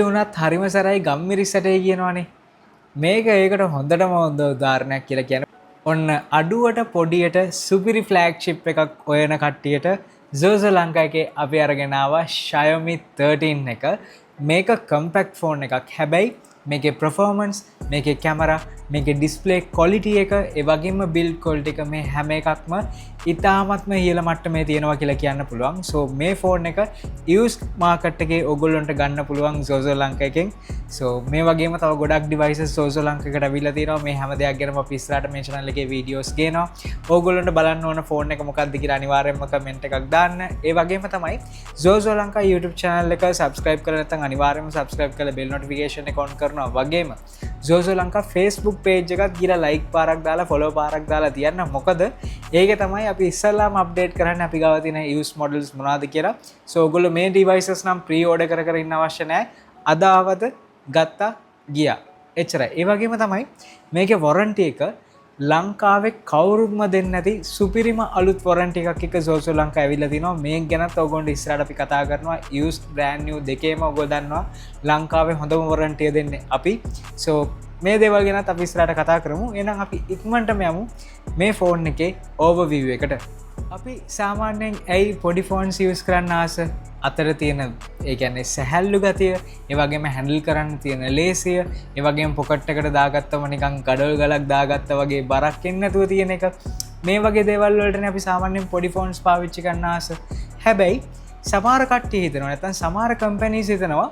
වුණත් හරිම සරයි ගම්මිරිස්සටේ කියනවනේ. මේක ඒකට හොඳටම හොඳ උදාහරණයක් කියලා කියන්නේ. ඔන්න අඩුවට පොඩියට සුපිරි ෆ්ලෑග්ෂිප් එකක් හොයන කට්ටියට Zozo ලංකා එකේ අපි අරගෙන ආවා Xiaomi 13 එක. මේක කම්පැක්ට් ෆෝන් එකක්. හැබැයි මේකේ performance, මේකේ කැමරා, මේකේ ඩිස්ප්ලේ ක්වොලිටි එක, ඒ වගේම බිල්ඩ් ක්වොලිටි එක මේ හැම එකක්ම ඉතාමත්ම ඉහළ මට්ටමේ තියෙනවා කියලා කියන්න පුළුවන්. So මේ ෆෝන් එක used market එකේ ඔයගොල්ලන්ට ගන්න පුළුවන් Zozo ලංකා එකෙන්. So මේ වගේම තව ගොඩක් devices Zozo ලංකා එකට අවිලා තියෙනවා. මේ හැම දෙයක් ගැනම අපි ඉස්සරහට මේ channel එකේ videos ගේනවා. ඕගොල්ලන්ට බලන්න ඕන ෆෝන් එක මොකක්ද කියලා අනිවාර්යයෙන්ම comment එකක් දාන්න. ඒ වගේම තමයි Zozo ලංකා YouTube channel එක subscribe කරලා නැත්නම් අනිවාර්යයෙන්ම subscribe කරලා bell notification එක on කරනවා. වගේම Zozo ලංකා Facebook page එකත් ගිහලා like පාරක් දාලා follow පාරක් දාලා තියන්න. මොකද ඒක තමයි අපි ඉස්සල්ලාම අප්ඩේට් කරන්න අපි ගාව තියෙන used models මොනවද කියලා. So ඔයගොල්ලෝ මේ devices නම් pre order කර ඉන්න අවශ්‍ය නැහැ. අද ආවද ගත්තා ගියා. එච්චරයි. ඒ වගේම තමයි මේකේ warranty එක ලංකාවේ කවුරුත්ම දෙන්නේ නැති සුපිරිම අලුත් warranty එකක් එක Zozo ලංකා ඇවිල්ලා තිනවා. මේක ගැනත් ඔයගොල්ලෝ ඉස්සරහට අපි කතා කරනවා. used brand new දෙකේම ඔයගොල්ලෝ දන්නවා ලංකාවේ හොඳම warranty දෙන්නේ අපි. So මේ දේවල් ගැනත් අපි ඉස්සරහට කතා කරමු. එහෙනම් අපි ඉක්මනටම යමු මේ ෆෝන් එකේ overview එකට. අපි සාමාන්‍යයෙන් ඇයි පොඩි ෆෝන්ස් යූස් කරන්න ආස අතර තියෙන ඒ කියන්නේ සැහැල්ලු ගතිය, ඒ වගේම හැන්ඩල් කරන්න තියෙන ලේසිය, ඒ වගේම පොකට් එකට දාගත්තම නිකන් ගඩොල් ගලක් දාගත්තා වගේ බරක් එන්නේ නැතුව තියෙන එක. මේ වගේ දේවල් වලටනේ අපි සාමාන්‍යයෙන් පොඩි ෆෝන්ස් පාවිච්චි කරන්න ආස. හැබැයි සමහර කට්ටිය හිතනවා නැත්නම් සමහර කම්පැනිස් හිතනවා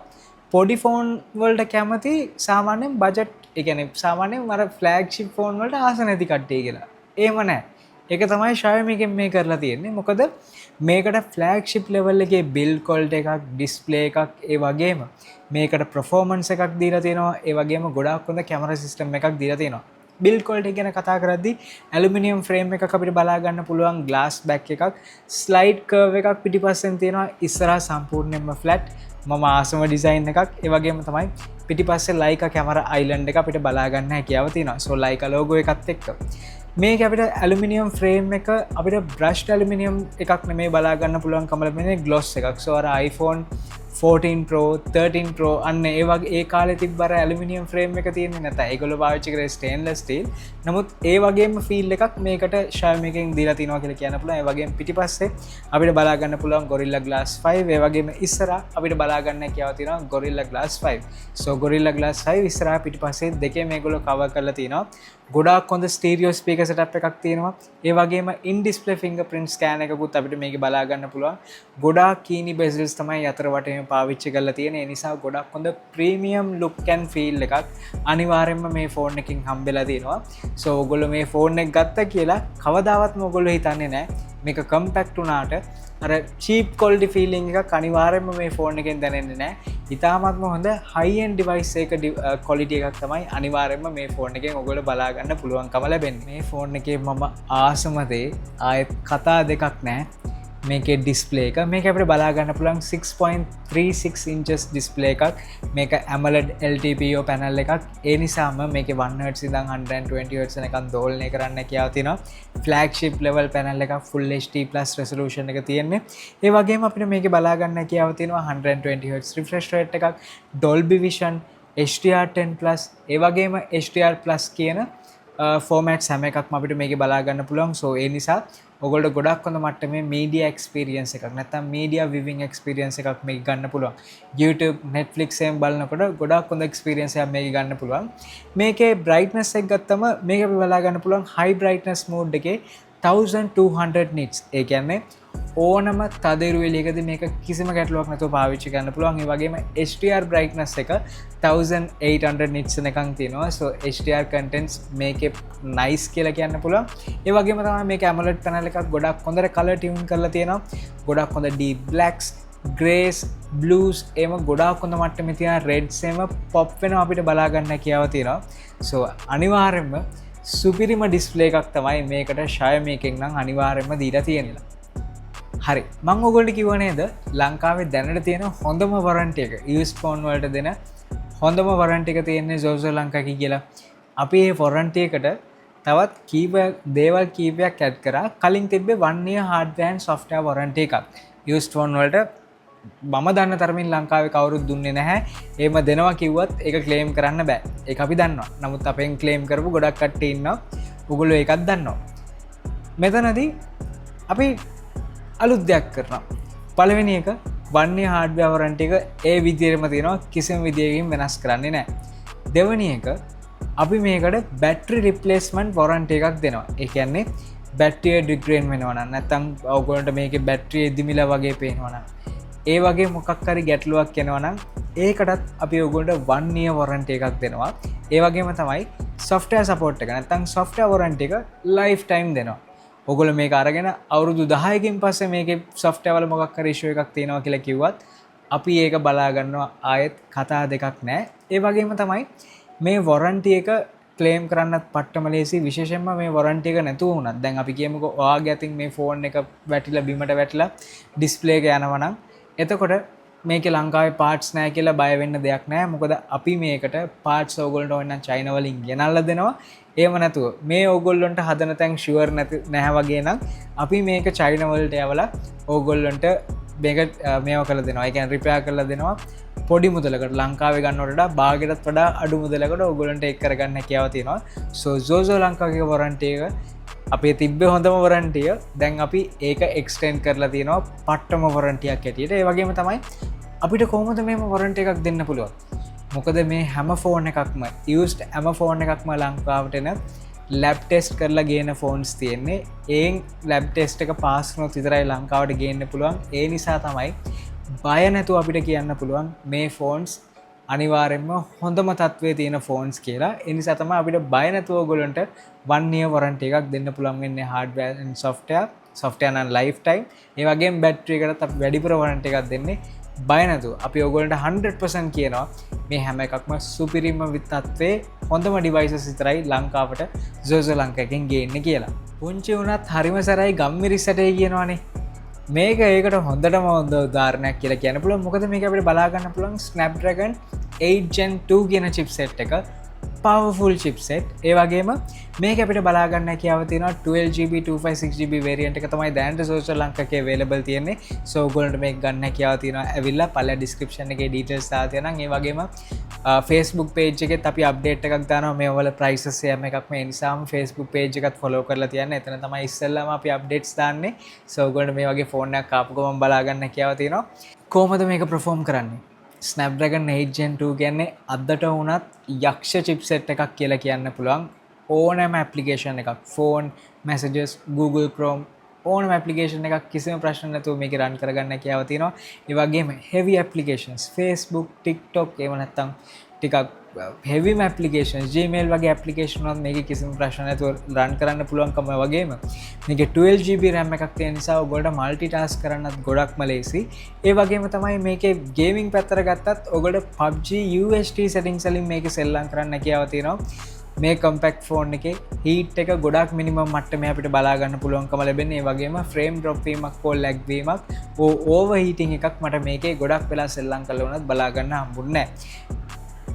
පොඩි ෆෝන් වලට කැමති සාමාන්‍යයෙන් බජට්, ඒ කියන්නේ සාමාන්‍යයෙන් අර ෆ්ලෑග්ෂිප් ෆෝන් වලට ආස නැති කට්ටිය කියලා. එහෙම නැහැ. ඒක තමයි Xiaomi එකෙන් මේ කරලා තියෙන්නේ. මොකද මේකට ෆ්ලෑග්ෂිප් ලෙවල් එකේ බිල්ඩ් ක්වොලිටි එකක්, ඩිස්ප්ලේ එකක්, ඒ වගේම මේකට performance එකක් දීලා තියෙනවා. ඒ වගේම ගොඩාක් හොඳ කැමරා සිස්ටම් එකක් දීලා තියෙනවා. බිල්ඩ් ක්වොලිටි ගැන කතා කරද්දී ඇලුමිනියම් ෆ්‍රේම් එකක් අපිට බලා ගන්න පුළුවන්, ග්ලාස් බෑක් එකක්, ස්ලයිඩ් කර්ව් එකක් පිටිපස්සෙන් තියෙනවා. ඉස්සරහා සම්පූර්ණයෙන්ම ෆ්ලැට්. මම ආසම ඩිසයින් එකක්. ඒ වගේම තමයි පිටිපස්සේ Leica camera island එක අපිට බලා ගන්න හැකියාව තියෙනවා. So Leica logo එකත් එක්ක මේක අපිට ඇලුමිනියම් ෆ්‍රේම් එක අපිට බ්‍රෂ්ඩ් ඇලුමිනියම් එකක් නෙමෙයි බලා ගන්න පුළුවන් කම ලැබෙන්නේ ග්ලොස් එකක්. So අර iPhone 14 Pro 13 Pro අන්න ඒ වගේ ඒ කාලේ තිබ්බ අර ඇලුමිනියම් ෆ්‍රේම් එක තියෙන්නේ නැත. ඒගොල්ලෝ පාවිච්චි කරේ ස්ටේන්ලස් ස්ටීල්. නමුත් ඒ වගේම ෆීල් එකක් මේකට Xiaomi එකෙන් දීලා තිනවා කියලා කියන්න පුළුවන්. ඒ වගේම පිටිපස්සේ අපිට බලා ගන්න පුළුවන් Gorilla Glass 5. ඒ වගේම ඉස්සරහා අපිට බලා ගන්න හැකියාව තියෙනවා Gorilla Glass 5. So Gorilla Glass 5 ඉස්සරහා පිටිපස්සේ දෙකේ මේගොල්ලෝ කවර් කරලා තිනවා. ගොඩාක් හොඳ ස්ටීරියෝ ස්පීකර් සෙටප් එකක් තියෙනවා. ඒ වගේම ඉන් ඩිස්ප්ලේ ෆින්ගර්ප්‍රින්ට් ස්කෑනර් එකකුත් අපිට මේකේ බලා ගන්න පුළුවන්. ගොඩාක් කීනි බෙසල්ස් තමයි අතර වටේම පාවිච්චි කරලා තියෙන්නේ. ඒ නිසා ගොඩක් හොඳ ප්‍රීමියම් ලුක් ඇන් ෆීල් එකක් අනිවාර්යයෙන්ම මේ ෆෝන් එකකින් හම්බෙලා තියෙනවා. So ඔයගොල්ලෝ මේ ෆෝන් එක ගත්තා කියලා කවදාවත්ම ඔයගොල්ලෝ හිතන්නේ නැහැ මේක කම්පැක්ට් වුණාට අර චීප් ක්වොලිටි ෆීලිං එකක් අනිවාර්යයෙන්ම මේ ෆෝන් එකෙන් දැනෙන්නේ නැහැ. ඉතාමත්ම හොඳ හයි එන්ඩ් ඩිවයිස් එක ක්වොලිටි එකක් තමයි අනිවාර්යයෙන්ම මේ ෆෝන් එකෙන් ඔයගොල්ලෝ බලා ගන්න පුළුවන්කම ලැබෙන්නේ. මේ ෆෝන් එකේ මම ආසම දේ ආයෙත් කතා දෙකක් නැහැ. මේකේ ඩිස්ප්ලේ එක මේක අපිට බලා ගන්න පුළුවන් 6.36 inches ඩිස්ප්ලේ එකක්. මේක AMOLED LTPO පැනල් එකක්. ඒ නිසාම මේකේ 1 Hz ඉඳන් 120 Hz වෙනකන් දෝලනය කරන්න හැකියාව තියෙනවා. ෆ්ලැග්ෂිප් ලෙවල් පැනල් එකක්, full HD+ resolution එක තියෙන්නේ. ඒ වගේම අපිට මේකේ බලා ගන්න හැකියාව තියෙනවා 120 Hz refresh rate එකක්, Dolby Vision, HDR10+, ඒ වගේම HDR+ කියන ෆෝමැට්ස් හැම එකක්ම අපිට මේකේ බලා ගන්න පුළුවන්. So ඒ නිසා ඔයගොල්ලෝ ගොඩක් හොඳ මට්ටමේ මීඩියා එක්ස්පීරියන්ස් එකක් නැත්නම් මීඩියා විවිං එක්ස්පීරියන්ස් එකක් මේක ගන්න පුළුවන්. YouTube, Netflix එකෙන් බලනකොට ගොඩක් හොඳ එක්ස්පීරියන්ස් එකක් මේක ගන්න පුළුවන්. මේකේ brightness එක ගත්තම මේක අපි බලා ගන්න පුළුවන් high brightness mode එකේ 1200 nits. ඒ කියන්නේ ඕනම තදිරු එළියකදී මේක කිසිම ගැටලුවක් නැතුව පාවිච්චි කරන්න පුළුවන්. ඒ වගේම HDR brightness එක 1800 nits වෙනකන් තියෙනවා. So HDR contents මේකේ nice කියලා කියන්න පුළුවන්. ඒ වගේම තමයි මේක AMOLED panel එකක් ගොඩක් හොඳට color tune කරලා තියෙනවා. ගොඩක් හොඳ deep blacks, greys, blues එම ගොඩාක් හොඳ මට්ටමේ තියෙන reds එම pop වෙනවා අපිට බලා ගන්න හැකියාව තියෙනවා. So අනිවාර්යයෙන්ම සුපිරිම ඩිස්ප්ලේ එකක් තමයි මේකට Xiaomi එකෙන් නම් අනිවාර්යයෙන්ම දීලා තියෙන්නේ. හරි, මම ඔයගොල්ලෝ කිව්ව නේද ලංකාවේ දැනට තියෙන හොඳම warranty එක used phone වලට දෙන හොඳම warranty එක තියෙන්නේ Zozo ලංකා කියලා. අපි මේ warranty එකට තවත් දේවල් කීපයක් ඇඩ් කරා. කලින් තිබ්බේ 1 year hardware and software warranty එකක් used phone වලට මම දන්න තරමින් ලංකාවේ කවුරුත් දුන්නේ නැහැ. ඒම දෙනවා කිව්වත් ඒක ක්ලේම් කරන්න බෑ. ඒක අපි දන්නවා. නමුත් අපෙන් ක්ලේම් කරපු ගොඩක් කට්ටිය ඉන්නවා. ඔගොල්ලෝ ඒකත් දන්නවා. මෙතනදී අපි අලුත් දෙයක් කරනවා. පළවෙනි එක වන්නේ හાર્ඩ්වෙයාර් වොරන්ටි එක ඒ විදිහටම තියෙනවා. කිසිම විදියකින් වෙනස් කරන්නේ නැහැ. දෙවෙනි එක අපි මේකට බැටරි රිප්ලේස්මන්ට් වොරන්ටි එකක් දෙනවා. ඒ කියන්නේ බැටරිය ඩිග්‍රේඩ් වෙනවා නම් නැත්නම් ඔයගොල්ලන්ට මේකේ බැටරිය දිමිලා වගේ පේනවා නම් ඒ වගේ මොකක් හරි ගැටලුවක් එනවා නම් ඒකටත් අපි ඔයගොල්ලන්ට 1 year warranty එකක් දෙනවා. ඒ වගේම තමයි software support එක. නැත්නම් software warranty එක lifetime දෙනවා. ඔයගොල්ලෝ මේක අරගෙන අවුරුදු 10කින් පස්සේ මේකේ software වල මොකක් හරි issue එකක් තියෙනවා කියලා කිව්වත් අපි ඒක බලා ගන්නවා. ආයෙත් කතා දෙකක් නැහැ. ඒ වගේම තමයි මේ warranty එක ක්ලේම් කරන්නත් පට්ටම ලේසි. විශේෂයෙන්ම මේ warranty එක නැතුව වුණත් දැන් අපි කියමුකෝ ඔයාගේ අතින් මේ ෆෝන් එක වැටිලා බිමට වැටිලා ඩිස්ප්ලේ එක යනවා නම් එතකොට මේකේ ලංකාවේ පාර්ට්ස් නැහැ කියලා බය වෙන්න දෙයක් නැහැ. මොකද අපි මේකට පාර්ට්ස් ඕගොල්ලන්ට ඕන නම් චයිනා වලින් ගෙනල්ලා දෙනවා. ඒව නැතුව මේ ඕගොල්ලන්ට හදන තැන් ෂුවර් නැහැ වගේ නම් අපි මේක චයිනා වලට යවලා ඕගොල්ලන්ට මේක මේව කරලා දෙනවා. ඒ කියන්නේ රිපෙයාර් කරලා දෙනවා. පොඩි මුදලකට ලංකාවේ ගන්නවට වඩා භාගයටත් වඩා අඩු මුදලකට ඕගොල්ලන්ට ඒක කරගන්න හැකියාව තියෙනවා. සෝ ZOZO ලංකාවේ warranty එක අපේ තිබ්බේ හොඳම warranty එක දැන් අපි ඒක extend කරලා තියෙනවා පට්ටම warranty එකක් හැටියට. ඒ වගේම තමයි අපිට කොහොමද මේම warranty එකක් දෙන්න පුළුවන්? මොකද මේ හැම ෆෝන් එකක්ම used හැම ෆෝන් එකක්ම ලංකාවට එන ලැබ් ටෙස්ට් කරලා ගේන ෆෝන්ස් තියෙන්නේ. ඒන් ලැබ් ටෙස්ට් එක පාස් වුණොත් විතරයි ලංකාවට ගේන්න පුළුවන්. ඒ නිසා තමයි බය නැතුව අපිට කියන්න පුළුවන් මේ ෆෝන්ස් අනිවාර්යෙන්ම හොඳම තත්ත්වයේ තියෙන ෆෝන්ස් කියලා. ඒ නිසා තමයි අපිට බය නැතුව ඔයගොල්ලන්ට 1 year warranty එකක් දෙන්න පුළුවන් වෙන්නේ hardware and software නම් lifetime. ඒ වගේම බැටරි එකටත් අපි වැඩිපුර warranty එකක් දෙන්නේ බය නැතුව. අපි ඔයගොල්ලන්ට 100% කියනවා මේ හැම එකක්ම සුපිරිම තත්ත්වයේ හොඳම devices විතරයි ලංකාවට ZOZO ලංකාවෙන් ගේන්නේ කියලා. පුංචි වුණත් හරිම සරයි ගම්මිරිස්සටේ කියනවනේ. මේක ඒකට හොඳටම හොඳ උදාහරණයක් කියලා කියන්න පුළුවන්. මොකද මේක අපිට බලා ගන්න පුළුවන් Snapdragon 8 Gen 2 කියන chipset එක powerful chipset. ඒ වගේම මේක අපිට බලා ගන්න හැකියාව තියෙනවා 12GB 256GB variant එක තමයි දැනට ZOZO ලංකාවේ available තියෙන්නේ. so ඔයගොල්ලන්ට මේක ගන්න හැකියාව තියෙනවා. ඇවිල්ලා පළල description එකේ details දාලා තියෙනවා. ඒ වගේම Facebook page එකෙත් අපි update එකක් දානවා මේ වල prices හැම එකක්ම. ඒ නිසාම Facebook page එකත් follow කරලා තියන්න. එතන තමයි ඉස්සෙල්ලාම අපි updates දාන්නේ. so ඔයගොල්ලන්ට මේ වගේ phone එකක් ආපු ගමන් බලා ගන්න හැකියාව තියෙනවා. කොහොමද මේක perform කරන්නේ? Snapdragon 8 Gen 2 කියන්නේ අදට වුණත් යක්ෂ chipset එකක් කියලා කියන්න පුළුවන්. ඕනෑම application එකක් phone, messages, Google Chrome ඕනෑම application එකක් කිසිම ප්‍රශ්න නැතුව මේක run කරගන්න හැකියාව තියෙනවා. ඒ වගේම heavy applications Facebook, TikTok එහෙම නැත්නම් ටිකක් heavy applications Gmail වගේ application වලත් මේක කිසිම ප්‍රශ්න නැතුව run කරන්න පුළුවන්කම වගේම මේක 12GB RAM එකක් තියෙන නිසා ඔයගොල්ලන්ට multitask කරන්නත් ගොඩක්ම ලේසි. ඒ වගේම තමයි මේකේ gaming පැත්තට ගත්තත් ඔයගොල්ලන්ට PUBG UHD settings වලින් මේක සෙල්ලම් කරන්න හැකියාව තියෙනවා. මේ compact phone එකේ heat එක ගොඩක් minimum මට්ටමේ අපිට බලා ගන්න පුළුවන්කම ලැබෙන්නේ. ඒ වගේම frame drop වීමක් හෝ lag වීමක් overheating එකක් මට මේකේ ගොඩක් වෙලා සෙල්ලම් කරලා වුණත් බලා ගන්න හම්බුන්නේ නැහැ.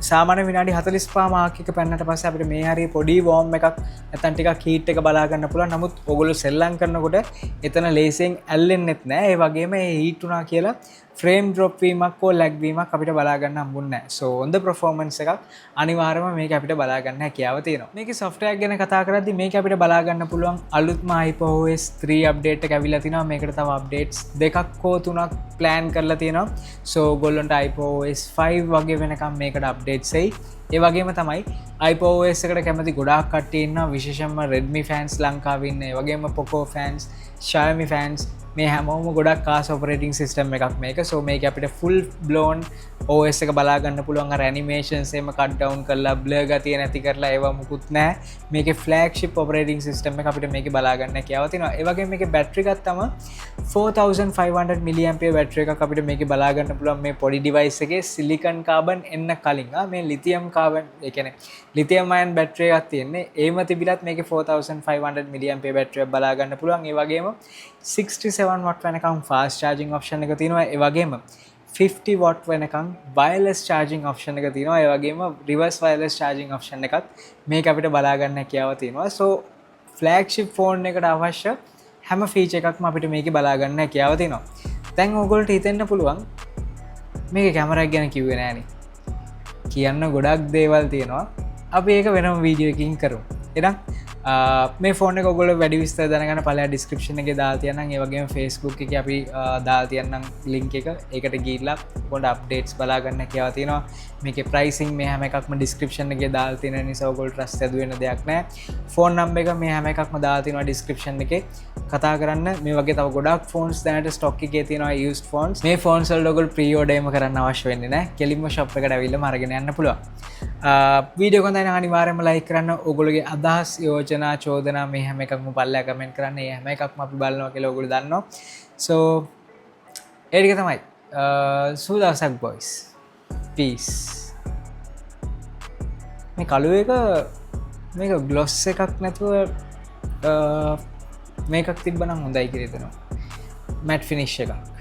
සාමාන්‍ය විනාඩි 45 මාක් එක පැන්නට පස්සේ අපිට මේ හරිය පොඩි වෝම් එකක් නැත්නම් ටිකක් හීට් එක බලා ගන්න පුළුවන්. නමුත් ඔයගොල්ලෝ සෙල්ලම් කරනකොට එතන ලේසියෙන් ඇල්ලෙන්නෙත් නෑ. ඒ වගේම මේ හීට් වුණා කියලා ෆ්‍රේම් ඩ්‍රොප් වීමක් හෝ ලැග් වීමක් අපිට බලා ගන්න හම්බුන්නේ නැහැ. සෝ හොඳ performance එකක් අනිවාර්යයෙන්ම මේක අපිට බලා ගන්න හැකියාව තියෙනවා. මේකේ software ගැන කතා කරද්දී මේක අපිට බලා ගන්න පුළුවන් අලුත්ම iPadOS 3 update එක ඇවිල්ලා තිනවා. මේකට තව updates දෙකක් හෝ තුනක් plan කරලා තියෙනවා. සෝ ඔයගොල්ලන්ට iPadOS 5 වගේ වෙනකම් මේකට updates එයි. ඒ වගේම තමයි iPadOS එකට කැමති ගොඩාක් කට්ටිය ඉන්නවා. විශේෂයෙන්ම Redmi fans ලංකාවේ ඉන්න. ඒ වගේම Poco fans, Xiaomi fans මේ හැමෝම ගොඩක් කාස් ඔපරේටිං සිස්ටම් එකක් මේක. සෝ මේක අපිට full blown OS එක බලා ගන්න පුළුවන්. අර animations එහෙම cut down කරලා blur ගතිය නැති කරලා ඒවා මුකුත් නැහැ. මේකේ flagship operating system එක අපිට මේකේ බලා ගන්න හැකියාව තියෙනවා. ඒ වගේම මේකේ battery ගත්තම 4500 mAh battery එකක් අපිට මේකේ බලා ගන්න පුළුවන්. මේ පොඩි device එකේ silicon carbon එන්න කලින් මේ lithium carbon ඒ කියන්නේ lithium ion battery එකක් තියෙන්නේ. ඒම තිබිලත් මේකේ 4500 mAh battery එකක් බලා ගන්න පුළුවන්. ඒ වගේම 67 watt වෙනකම් fast charging option එක තියෙනවා. ඒ වගේම 50 watt වෙනකම් wireless charging option එක තියෙනවා. ඒ වගේම reverse wireless charging option එකත් මේක අපිට බලා ගන්න හැකියාව තියෙනවා. so flagship phone එකට අවශ්‍ය හැම feature එකක්ම අපිට මේකේ බලා ගන්න හැකියාව තියෙනවා. දැන් ඕගොල්ලන්ට හිතෙන්න පුළුවන් මේක කැමරක් ගැන කිව්වේ නෑනේ. කියන්න ගොඩක් දේවල් තියෙනවා. අපි ඒක වෙනම වීඩියෝ එකකින් කරු. එනම් මේ ෆෝන කොගොල වැඩි විස්ත දනගන පල ඩිස්ක්‍රපෂන එක දාතියන්න ඒවගේ ෆස්බුක් එක අපි දාතියන්නම් ලිංක එක ඒකට ගීල්ලා පොඩ අප්ඩේට්ස් බලාගන්න කියවතිනවා මේක ප්‍රයිසින් මේ හැම එකක්ම ඩිස්ක්‍රපෂන් එක දාතින නිසවගොල් රස් ඇදුවෙන දෙයක් නෑ ෆෝන් නම්බ එක මේ හැම එකක්ම දාතිනවා ඩිස්ක්‍රපෂන් එක කතා කරන්න මේ වගේ තව ගොඩක් ෆෝන්ස් දැනට ස්ටොක් එක තියෙනවා යස් ෆෝන්ස් මේ ෆෝන්සල් ලොගල් ප්‍රියෝඩේම කරන්න අවශ්‍ය වෙන්න නෑ කෙලින්ම ශප් එකට විල්ල මරගෙන යන්න පුළුව වීඩියෝ කොඳයි අනිවාරම ලයි කරන්න ඔගොලගේ අදහස් යෝජනා චෝදනා මේ හැම එකක්ම පල්ලෑ කමෙන්ට් කරන්න හැම එකක්ම අපි බලනවා කියලා ඔගොල්ලෝ දන්නවා සෝ ඒ ටික තමයි සූදවසක් බොයිස් පීස් මේ කළු එක මේක ග්ලොස් එකක් නැතුව මේකක් තිබ්බනම් හොඳයි කියලා හිතෙනවා මැට් ෆිනිෂ් එකක්